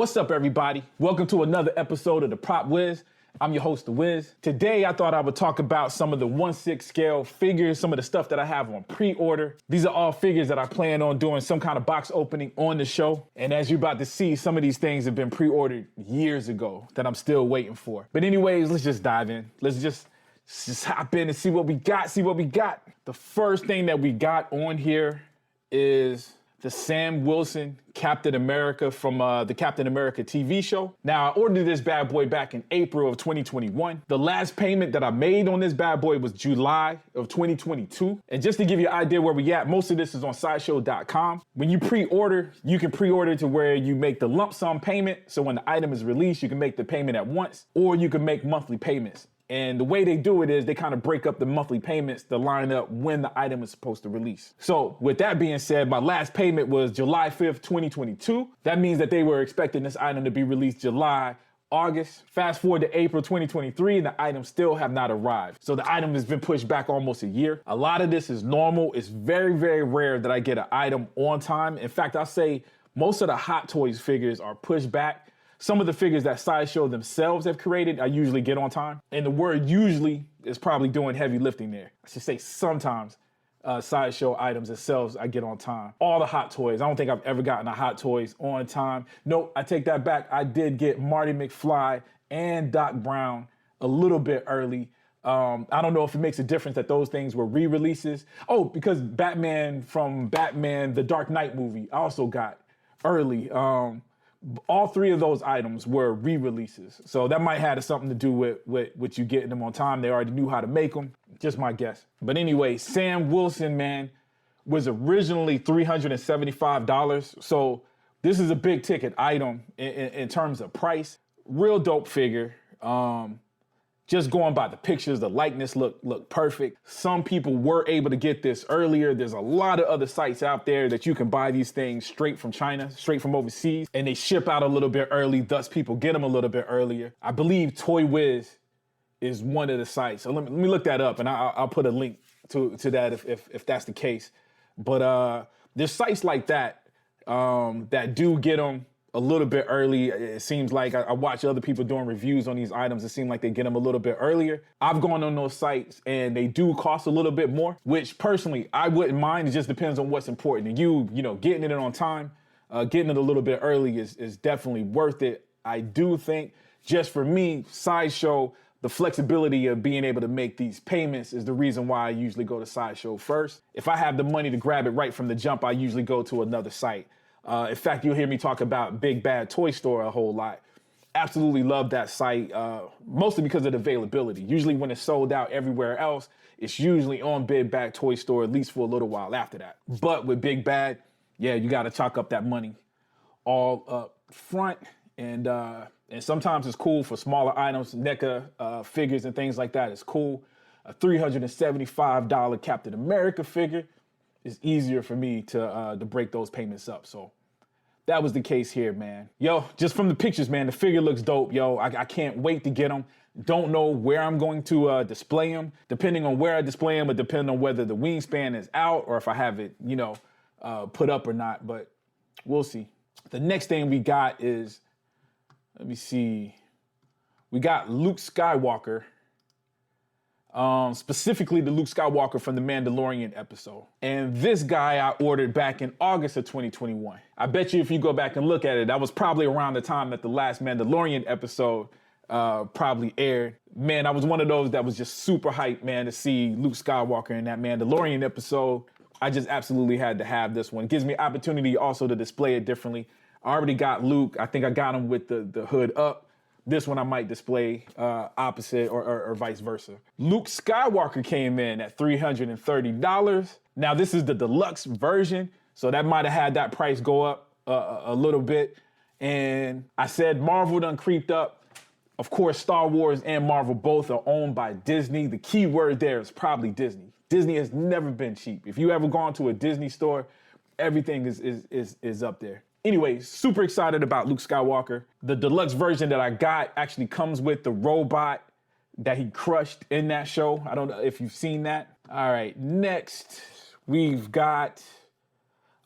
What's up, everybody? Welcome to another episode of the Prop Wiz. I'm your host, The Wiz. Today, I thought I would talk about some of the 1/6 scale figures, some of the stuff that I have on pre-order. These are all figures that I plan on doing some kind of box opening on the show. And as you're about to see, some of these things have been pre-ordered years ago that I'm still waiting for. But anyways, let's just dive in. Let's just hop in and see what we got, The first thing that we got on here is the Sam Wilson Captain America from the Captain America TV show. Now, I ordered this bad boy back in April of 2021. The last payment that I made on this bad boy was July of 2022. And just to give you an idea where we at, most of this is on Sideshow.com. When you pre-order, you can pre-order to where you make the lump sum payment. So when the item is released, you can make the payment at once, or you can make monthly payments. And the way they do it is they kind of break up the monthly payments to line up when the item is supposed to release. So with that being said, my last payment was July 5th, 2022. That means that they were expecting this item to be released July, August. Fast forward to April 2023, and the items still have not arrived. So the item has been pushed back almost a year. A lot of this is normal. It's very, very rare that I get an item on time. In fact, I'll say most of the Hot Toys figures are pushed back. Some of the figures that Sideshow themselves have created, I usually get on time. And the word usually is probably doing heavy lifting there. I should say sometimes Sideshow items themselves, I get on time. All the Hot Toys, I don't think I've ever gotten a Hot Toys on time. Nope, I take that back. I did get Marty McFly and Doc Brown a little bit early. I don't know if it makes a difference that those things were re-releases. Oh, because Batman from Batman, the Dark Knight movie, I also got early. All three of those items were re-releases. So that might have something to do with you getting them on time. They already knew how to make them, just my guess. But anyway, Sam Wilson, man, was originally $375. So this is a big ticket item in terms of price. Real dope figure. Just going by the pictures, the likeness looked perfect. Some people were able to get this earlier. There's a lot of other sites out there that you can buy these things straight from China, straight from overseas, and they ship out a little bit early, thus people get them a little bit earlier. I believe Toy Wiz is one of the sites. So let me look that up, and I'll put a link to that if that's the case. But there's sites like that that do get them a little bit early. It seems like I watch other people doing reviews on these items. It seems like they get them a little bit earlier. I've gone on those sites and they do cost a little bit more, which personally I wouldn't mind. It just depends on what's important to you. You know, getting it on time, getting it a little bit early is definitely worth it. I do think, just for me, Sideshow, the flexibility of being able to make these payments is the reason why I usually go to Sideshow first. If I have the money to grab it right from the jump, I usually go to another site. In fact, you'll hear me talk about Big Bad Toy Store a whole lot. Absolutely love that site, mostly because of the availability. Usually when it's sold out everywhere else, it's usually on Big Bad Toy Store, at least for a little while after that. But with Big Bad, yeah, you gotta chalk up that money all up front. And sometimes it's cool for smaller items, NECA figures and things like that. It's cool. A $375 Captain America figure is easier for me to break those payments up. So that was the case here, man. Yo, just from the pictures, man, the figure looks dope. Yo, I can't wait to get them. Don't know where I'm going to display them. Depending on where I display them, it depends on whether the wingspan is out or if I have it, put up or not, but we'll see. The next thing we got is, let me see. We got Luke Skywalker. Specifically the Luke Skywalker from the Mandalorian episode. And this guy I ordered back in August of 2021. I bet you if you go back and look at it, that was probably around the time that the last Mandalorian episode probably aired. Man, I was one of those that was just super hyped, man, to see Luke Skywalker in that Mandalorian episode. I just absolutely had to have this one. It gives me opportunity also to display it differently. I already got Luke. I think I got him with the hood up. This one I might display opposite or vice versa. Luke Skywalker came in at $330. Now this is the deluxe version, so that might have had that price go up a little bit. And I said Marvel done creeped up. Of course, Star Wars and Marvel both are owned by Disney. The key word there is probably Disney. Disney has never been cheap. If you ever gone to a Disney store, everything is up there. Anyway, super excited about Luke Skywalker. The deluxe version that I got actually comes with the robot that he crushed in that show. I don't know if you've seen that. All right, next we've got,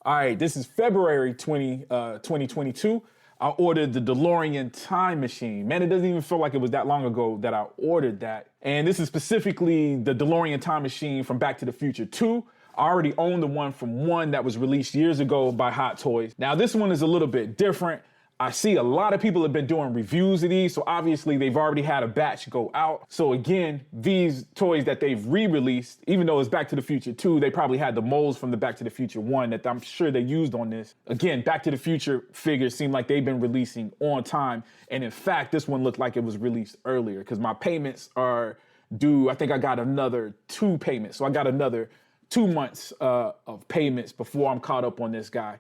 all right, this is February 2022. I ordered the DeLorean time machine. Man, it doesn't even feel like it was that long ago that I ordered that. And this is specifically the DeLorean time machine from Back to the Future 2. I already own the one from 1 that was released years ago by Hot Toys. Now this one is a little bit different. I see a lot of people have been doing reviews of these, so obviously they've already had a batch go out. So again, these toys that they've re-released, even though it's Back to the Future 2, they probably had the molds from the Back to the Future 1 that I'm sure they used on this. Again, Back to the Future figures seem like they've been releasing on time. And in fact, this one looked like it was released earlier because my payments are due. I think I got another 2 payments. So I got another 2 months of payments before I'm caught up on this guy.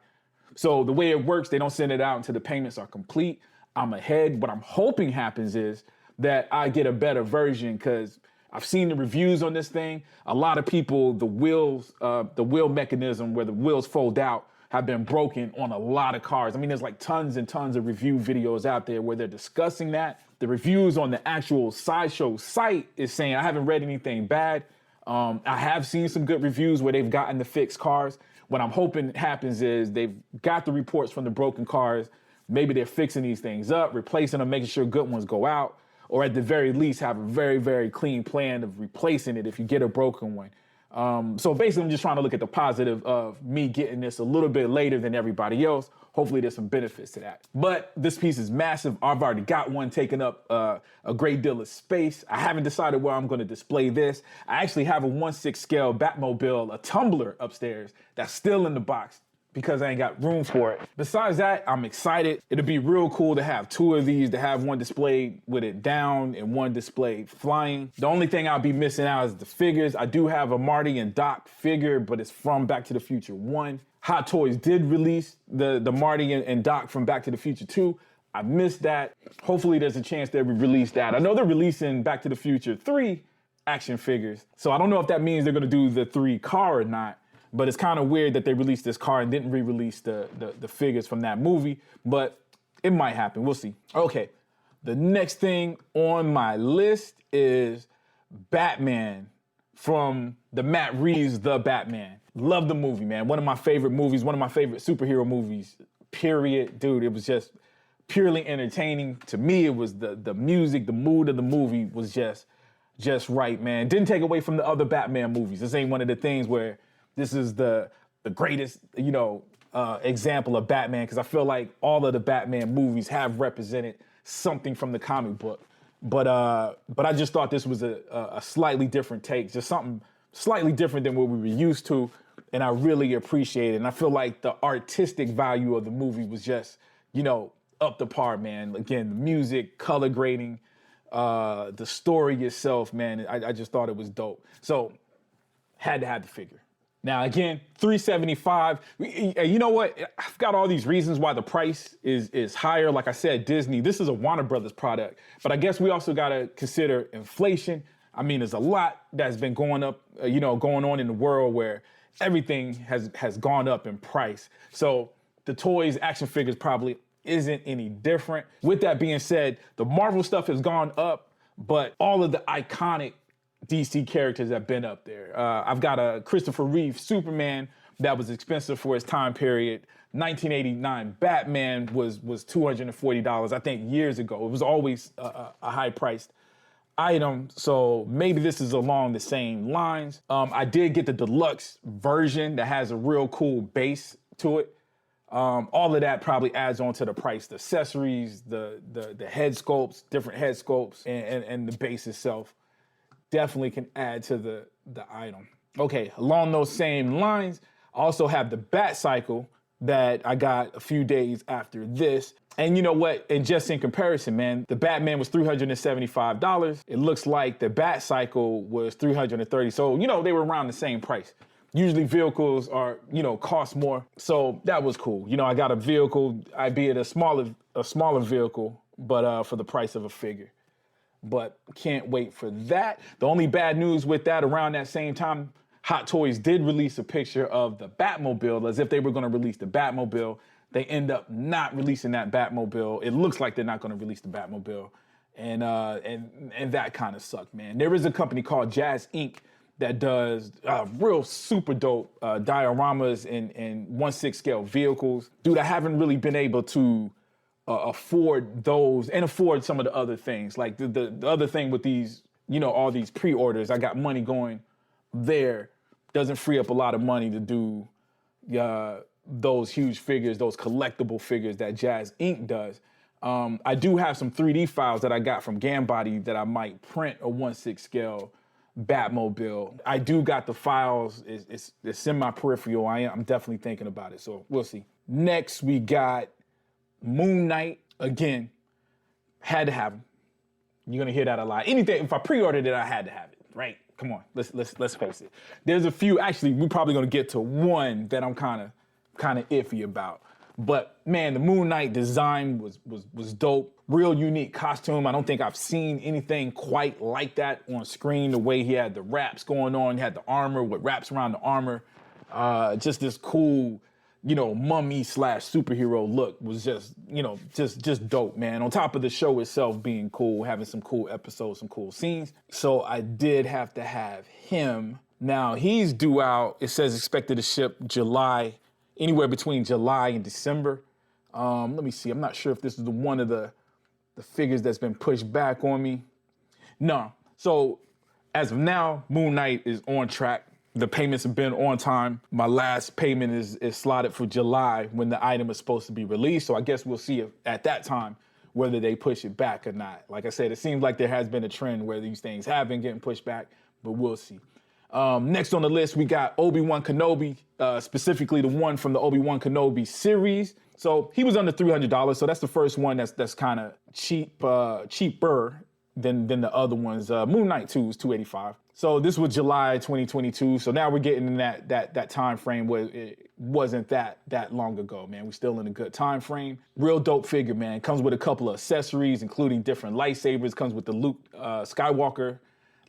So the way it works, they don't send it out until the payments are complete. I'm ahead. What I'm hoping happens is that I get a better version because I've seen the reviews on this thing. A lot of people, the wheel mechanism where the wheels fold out have been broken on a lot of cars. I mean, there's like tons and tons of review videos out there where they're discussing that. The reviews on the actual Sideshow site is saying, I haven't read anything bad. I have seen some good reviews where they've gotten the fixed cars. What I'm hoping happens is they've got the reports from the broken cars. Maybe they're fixing these things up, replacing them, making sure good ones go out, or at the very least have a very, very clean plan of replacing it if you get a broken one. So basically, I'm just trying to look at the positive of me getting this a little bit later than everybody else. Hopefully there's some benefits to that. But this piece is massive. I've already got one taking up a great deal of space. I haven't decided where I'm going to display this. I actually have a 1/6 scale Batmobile, a tumbler upstairs that's still in the box because I ain't got room for it. Besides that, I'm excited. It'd be real cool to have 2 of these, to have one displayed with it down and one displayed flying. The only thing I'll be missing out is the figures. I do have a Marty and Doc figure, but it's from Back to the Future 1. Hot Toys did release the Marty and Doc from Back to the Future 2. I missed that. Hopefully there's a chance they release that. I know they're releasing Back to the Future 3 action figures. So I don't know if that means they're gonna do the 3 car or not, but it's kind of weird that they released this car and didn't re-release the figures from that movie, but it might happen, we'll see. Okay, the next thing on my list is Batman from the Matt Reeves' The Batman. Love the movie, man. One of my favorite movies, one of my favorite superhero movies, period. Dude, it was just purely entertaining. To me, it was the music, the mood of the movie was just right, man. Didn't take away from the other Batman movies. This ain't one of the things where this is the greatest, example of Batman, because I feel like all of the Batman movies have represented something from the comic book. But I just thought this was a slightly different take, just something slightly different than what we were used to, and I really appreciate it. And I feel like the artistic value of the movie was just, up to par, man. Again, the music, color grading, the story itself, man, I just thought it was dope. So, had to have the figure. Now, again, $375. You know what? I've got all these reasons why the price is higher. Like I said, Disney, this is a Warner Brothers product. But I guess we also got to consider inflation. I mean, there's a lot that's been going up, going on in the world where everything has gone up in price. So the toys, action figures probably isn't any different. With that being said, the Marvel stuff has gone up, but all of the iconic DC characters have been up there. I've got a Christopher Reeve Superman that was expensive for his time period. 1989 Batman was $240, I think, years ago. It was always a high-priced item, so maybe this is along the same lines. I did get the deluxe version that has a real cool base to it. All of that probably adds on to the price. The accessories, the head sculpts, different head sculpts, and the base itself definitely can add to the item. Okay, along those same lines, I also have the Batcycle that I got a few days after this. And you know what? And just in comparison, man, the Batman was $375. It looks like the Batcycle was $330. So, they were around the same price. Usually vehicles are, cost more. So that was cool. I got a vehicle, albeit a smaller vehicle, but for the price of a figure. But can't wait for that. The only bad news with that, around that same time, Hot Toys did release a picture of the Batmobile, as if they were going to release the Batmobile. They end up not releasing that Batmobile. It looks like they're not going to release the Batmobile. And that kind of sucked, man. There is a company called Jazz Inc. that does real super dope dioramas and 1/6 scale vehicles. Dude, I haven't really been able to afford those and afford some of the other things. Like the other thing with these, all these pre-orders, I got money going there. Doesn't free up a lot of money to do those huge figures, those collectible figures that Jazz Inc. does. I do have some 3D files that I got from Gambody that I might print a 1/6 scale Batmobile. I do got the files. It's in my peripheral. I'm definitely thinking about it, so we'll see. Next, we got Moon Knight. Again, had to have him. You're gonna hear that a lot. Anything, if I pre-ordered it, I had to have it, right? Come on, let's face it. There's a few, actually, we're probably gonna get to one that I'm kind of iffy about. But man, the Moon Knight design was dope. Real unique costume. I don't think I've seen anything quite like that on screen. The way he had the wraps going on, he had the armor with wraps around the armor. Just this cool, mummy / superhero look was just dope, man. On top of the show itself being cool, having some cool episodes, some cool scenes. So I did have to have him. Now he's due out. It says expected to ship anywhere between July and December. Let me see. I'm not sure if this is one of the figures that's been pushed back on me. No. So as of now, Moon Knight is on track. The payments have been on time. My last payment is slotted for July when the item is supposed to be released. So I guess we'll see at that time whether they push it back or not. Like I said, it seems like there has been a trend where these things have been getting pushed back, but we'll see. Next on the list, we got Obi-Wan Kenobi, specifically the one from the Obi-Wan Kenobi series. So he was under $300, so that's the first one that's kind of cheaper than the other ones. Moon Knight 2 was $285. So this was July 2022. So now we're getting in that time frame where it wasn't that long ago, man. We're still in a good time frame. Real dope figure, man. Comes with a couple of accessories, including different lightsabers. Comes with the Luke Skywalker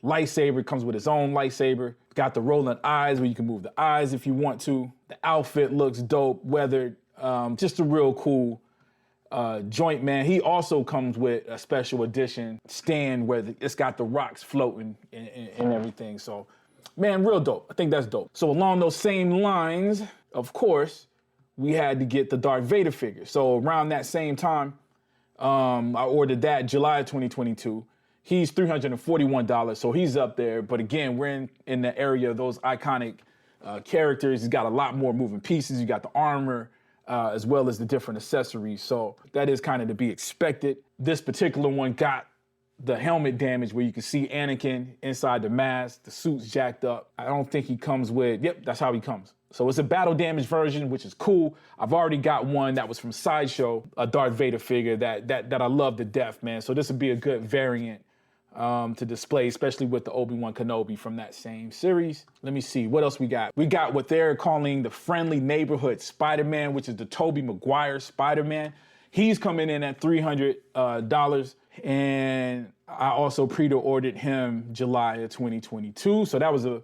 lightsaber, comes with his own lightsaber. Got the rolling eyes where you can move the eyes if you want to. The outfit looks dope, weathered. Just a real cool joint, man. He also comes with a special edition stand where it's got the rocks floating and everything. So, man, real dope. I think that's dope. So along those same lines, of course, we had to get the Darth Vader figure. So around that same time, I ordered that July 2022. He's $341, so he's up there. But again, we're in the area of those iconic characters. He's got a lot more moving pieces. You got the armor, as well as the different accessories. So that is kind of to be expected. This particular one got the helmet damage where you can see Anakin inside the mask, the suit's jacked up. I don't think he comes with, yep, that's how he comes. So it's a battle damage version, which is cool. I've already got one that was from Sideshow, a Darth Vader figure that I love to death, man. So this would be a good variant to display, especially with the Obi-Wan Kenobi from that same series. Let me see, what else we got? We got what they're calling the Friendly Neighborhood Spider-Man, which is the Tobey Maguire Spider-Man. He's coming in at $300, and I also pre-ordered him July of 2022. So that was a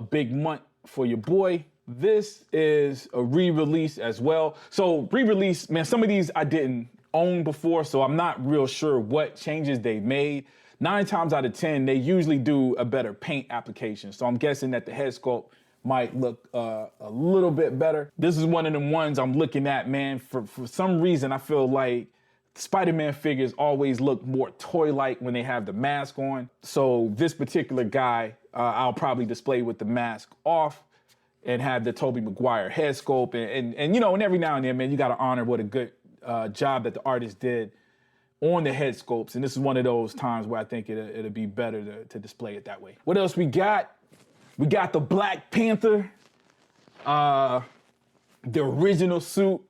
big month for your boy. This is a re-release as well. So re-release, man, some of these I didn't own before, so I'm not real sure what changes they made. 9 times out of 10, they usually do a better paint application. So I'm guessing that the head sculpt might look a little bit better. This is one of the ones I'm looking at, man. For some reason, I feel like Spider-Man figures always look more toy-like when they have the mask on. So this particular guy, I'll probably display with the mask off and have the Tobey Maguire head sculpt. And every now and then, man, you got to honor what a good job that the artist did on the head sculpts. And this is one of those times where I think it'll be better to display it that way. What else we got? We got the Black Panther, the original suit.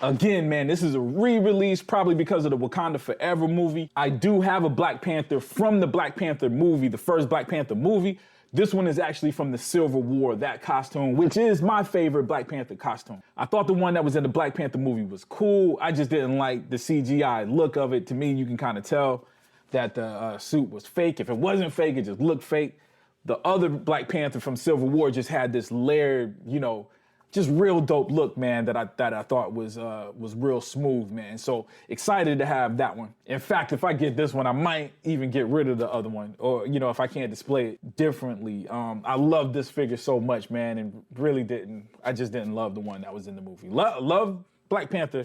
Again, man, this is a re-release probably because of the Wakanda Forever movie. I do have a Black Panther from the Black Panther movie, the first Black Panther movie. This one is actually from the Civil War, that costume, which is my favorite Black Panther costume. I thought the one that was in the Black Panther movie was cool. I just didn't like the CGI look of it. To me, you can kind of tell that the suit was fake. If it wasn't fake, it just looked fake. The other Black Panther from Civil War just had this layered, just real dope look, man, that I thought was real smooth, man. So excited to have that one. In fact, if I get this one, I might even get rid of the other one, or if I can't display it differently. I love this figure so much, man, and I just didn't love the one that was in the movie. Love Black Panther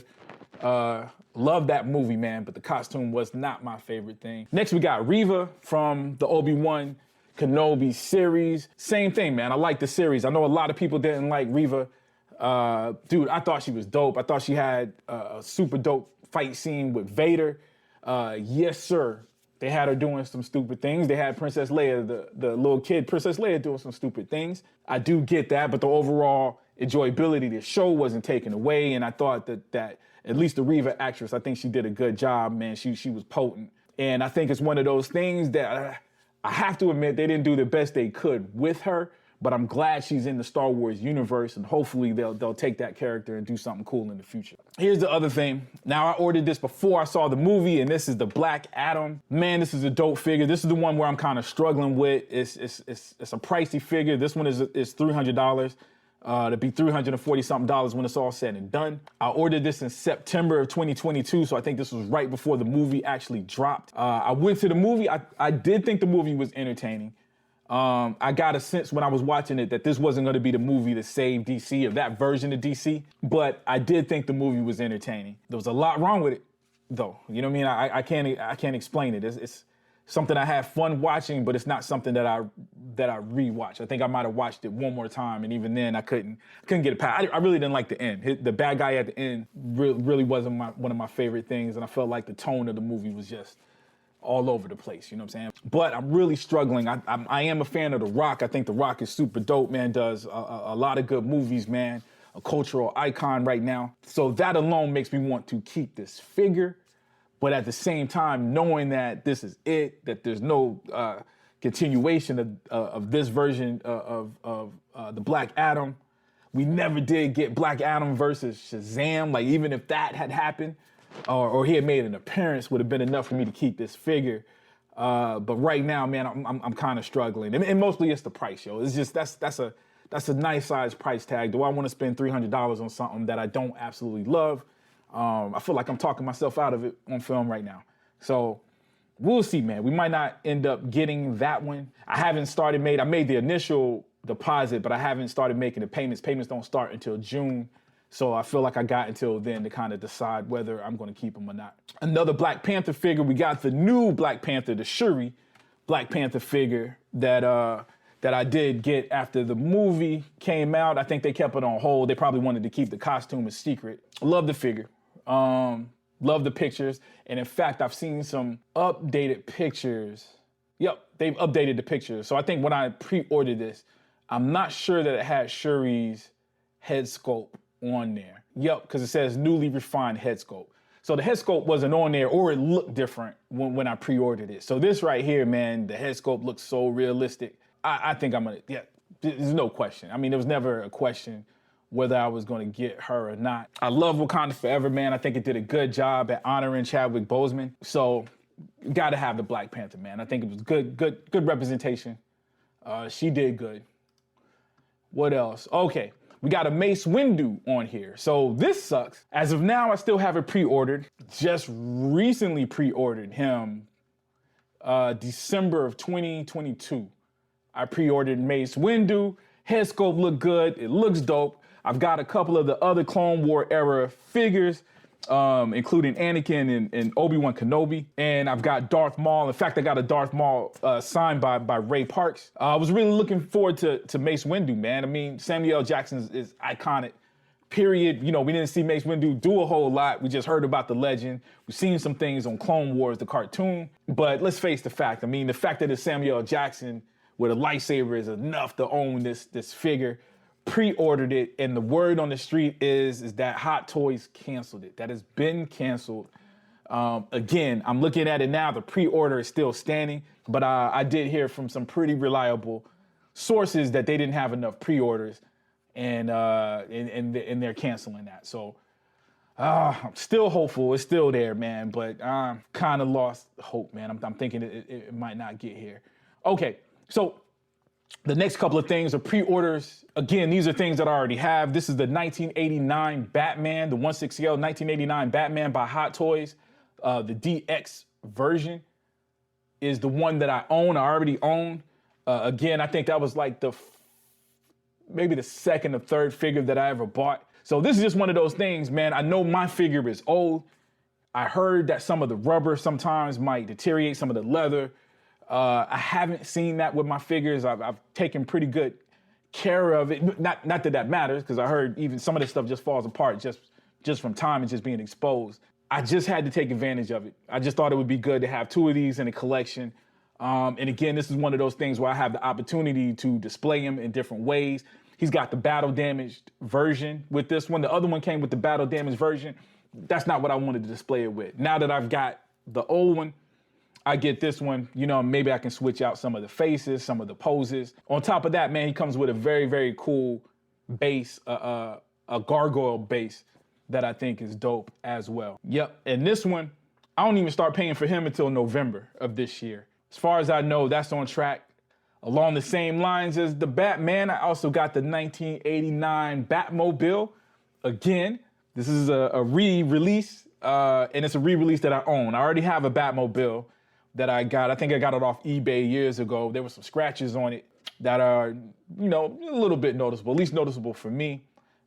Love that movie, man, but the costume was not my favorite thing. Next, we got Reva from the Obi-Wan Kenobi series. Same thing, man. I like the series. I know a lot of people didn't like Reva. Dude, I thought she was dope. I thought she had a super dope fight scene with Vader. Yes, sir. They had her doing some stupid things. They had Princess Leia, the little kid, Princess Leia, doing some stupid things. I do get that, but the overall enjoyability of the show wasn't taken away, and I thought that at least the Reva actress, I think she did a good job, man. She was potent. And I think it's one of those things that I have to admit they didn't do the best they could with her, but I'm glad she's in the Star Wars universe, and hopefully they'll take that character and do something cool in the future. Here's the other thing. Now, I ordered this before I saw the movie, and this is the Black Adam. Man, this is a dope figure. This is the one where I'm kind of struggling with. It's a pricey figure. This one is $300. To be $340 something when it's all said and done. I ordered this in September of 2022, so I think this was right before the movie actually dropped. I went to the movie. I did think the movie was entertaining. I got a sense when I was watching it that this wasn't going to be the movie to save DC, or that version of DC, but I did think the movie was entertaining. There was a lot wrong with it, though. You know what I mean? I can't explain it. It's something I have fun watching, but it's not something that I rewatch. I think I might have watched it one more time, and even then I couldn't get it past. I really didn't like the end. The bad guy at the end really wasn't one of my favorite things, and I felt like the tone of the movie was just all over the place, you know what I'm saying? But I'm really struggling. I am a fan of The Rock. I think The Rock is super dope, man, does a lot of good movies, man, a cultural icon right now. So that alone makes me want to keep this figure. But at the same time, knowing that this is it, that there's no continuation of this version of the Black Adam. We never did get Black Adam versus Shazam. Like, even if that had happened, or he had made an appearance, would have been enough for me to keep this figure. But right now, man, I'm kind of struggling, and mostly it's the price, yo. It's just that's a nice size price tag. Do I want to spend $300 on something that I don't absolutely love? I feel like I'm talking myself out of it on film right now. So we'll see, man. We might not end up getting that one. I made the initial deposit, but I haven't started making the payments. Payments don't start until June. So I feel like I got until then to kind of decide whether I'm going to keep them or not. Another Black Panther figure. We got the new Black Panther, the Shuri Black Panther figure that I did get after the movie came out. I think they kept it on hold. They probably wanted to keep the costume a secret. Love the figure. Love the pictures. And in fact, I've seen some updated pictures. Yep, they've updated the pictures. So I think when I pre-ordered this, I'm not sure that it had Shuri's head sculpt on there. Yep, because it says newly refined head sculpt. So the head sculpt wasn't on there, or it looked different when I pre-ordered it. So this right here, man, the head sculpt looks so realistic. I think I'm gonna, yeah, there's no question. I mean, there was never a question whether I was gonna get her or not. I love Wakanda Forever, man. I think it did a good job at honoring Chadwick Boseman. So gotta have the Black Panther, man. I think it was good representation. She did good. What else? Okay. We got a Mace Windu on here. So this sucks. As of now, I still have it pre-ordered. Just recently pre-ordered him December of 2022. I pre-ordered Mace Windu. Head sculpt looked good. It looks dope. I've got a couple of the other Clone War era figures, including Anakin and Obi-Wan Kenobi. And I've got Darth Maul. In fact, I got a Darth Maul signed by Ray Parks. I was really looking forward to Mace Windu, man. I mean, Samuel L. Jackson is iconic, period. You know, we didn't see Mace Windu do a whole lot. We just heard about the legend. We've seen some things on Clone Wars, the cartoon. But let's face the fact. I mean, the fact that it's Samuel L. Jackson with a lightsaber is enough to own this figure. Pre-ordered it, and the word on the street is that Hot Toys canceled it. That has been canceled. Again, I'm looking at it now. The pre-order is still standing, but I did hear from some pretty reliable sources that they didn't have enough pre-orders, and they're canceling that. So I'm still hopeful. It's still there, man, but I'm kind of lost hope, man. I'm thinking it might not get here. Okay, so the next couple of things are pre-orders. Again, these are things that I already have. This is the 1989 Batman, the 1/6 scale 1989 Batman by Hot Toys. The DX version is the one that I own. I already own. Again, I think that was like maybe the second or third figure that I ever bought. So this is just one of those things, man. I know my figure is old. I heard that some of the rubber sometimes might deteriorate, some of the leather. I haven't seen that with my figures. I've taken pretty good care of it. Not that matters, because I heard even some of this stuff just falls apart just from time and just being exposed. I just had to take advantage of it. I just thought it would be good to have 2 of these in a collection. And again, this is one of those things where I have the opportunity to display him in different ways. He's got the battle damaged version with this one. The other one came with the battle damaged version. That's not what I wanted to display it with. Now that I've got the old one, I get this one, you know, maybe I can switch out some of the faces, some of the poses. On top of that, man, he comes with a very, very cool base, a gargoyle base that I think is dope as well. Yep, and this one, I don't even start paying for him until November of this year. As far as I know, that's on track. Along the same lines as the Batman, I also got the 1989 Batmobile. Again, this is a re-release, and it's a re-release that I own. I already have a Batmobile that I got. I think I got it off eBay years ago. There were some scratches on it that are, you know, a little bit noticeable, at least noticeable for me.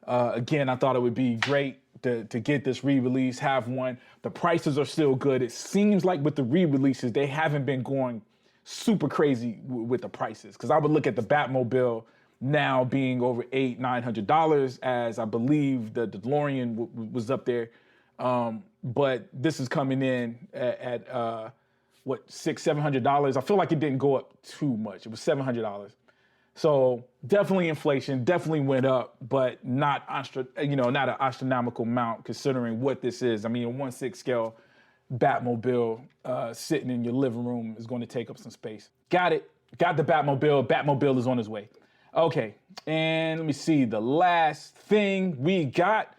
Again, I thought it would be great to get this re-release, have one. The prices are still good. It seems like with the re-releases, they haven't been going super crazy with the prices. Because I would look at the Batmobile now being over $800-900, as I believe the DeLorean was up there. But this is coming in at what, $600-700? I feel like it didn't go up too much. It was $700. So definitely inflation, definitely went up, but not an astronomical amount considering what this is. I mean, a 1/6 scale Batmobile sitting in your living room is going to take up some space. Got it. Got the Batmobile. Batmobile is on his way. Okay, and let me see. The last thing we got,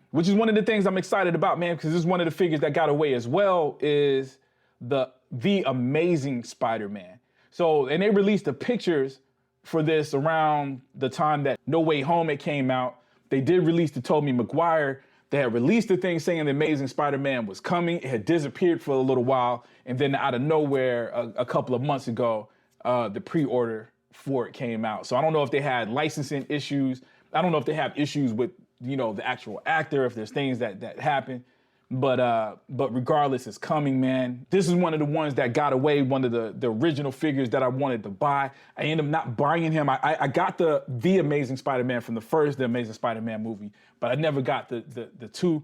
which is one of the things I'm excited about, man, because this is one of the figures that got away as well, is the Amazing Spider-Man. So, and they released the pictures for this around the time that No Way Home it came out. They did release the Tobey Maguire. They had released the thing saying the Amazing Spider-Man was coming. It had disappeared for a little while, and then out of nowhere, a couple of months ago, the pre-order for it came out. So I don't know if they had licensing issues. I don't know if they have issues with, you know, the actual actor, if there's things that happen. But regardless, it's coming, man. This is one of the ones that got away, one of the original figures that I wanted to buy. I ended up not buying him. I got the Amazing Spider-Man from the Amazing Spider-Man movie, but I never got the two.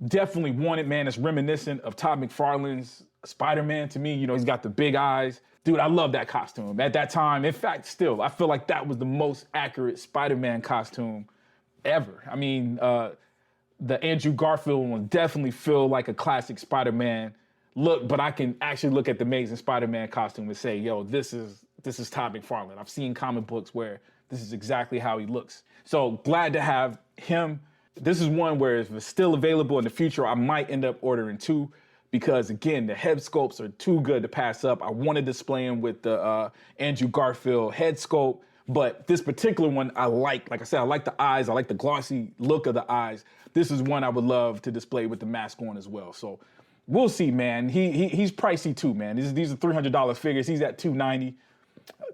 Definitely wanted, man. It's reminiscent of Todd McFarlane's Spider-Man to me. You know, he's got the big eyes. Dude, I love that costume. At that time, in fact, still, I feel like that was the most accurate Spider-Man costume ever. I mean, the Andrew Garfield one definitely feel like a classic Spider-Man look, but I can actually look at the Amazing Spider-Man costume and say, yo, this is Todd McFarlane. I've seen comic books where this is exactly how he looks. So glad to have him. This is one where if it's still available in the future, I might end up ordering 2 because, again, the head sculpts are too good to pass up. I want to display him with the Andrew Garfield head sculpt, but this particular one I like I said, I like the eyes. I like the glossy look of the eyes. This is one I would love to display with the mask on as well. So we'll see, man. He's pricey too, man. These are $300 figures. He's at $290.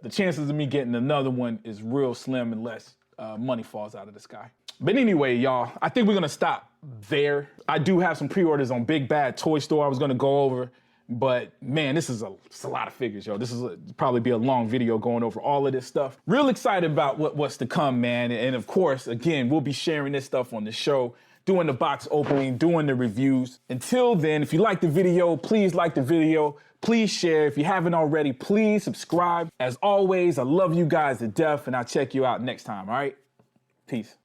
The chances of me getting another one is real slim unless money falls out of the sky. But anyway, y'all, I think we're gonna stop there. I do have some pre-orders on Big Bad Toy Store I was gonna go over, but man, this is a lot of figures, yo. This is probably be a long video going over all of this stuff. Real excited about what's to come, man. And of course, again, we'll be sharing this stuff on the show, doing the box opening, doing the reviews. Until then, if you like the video, please like the video. Please share. If you haven't already, please subscribe. As always, I love you guys to death, and I'll check you out next time, all right? Peace.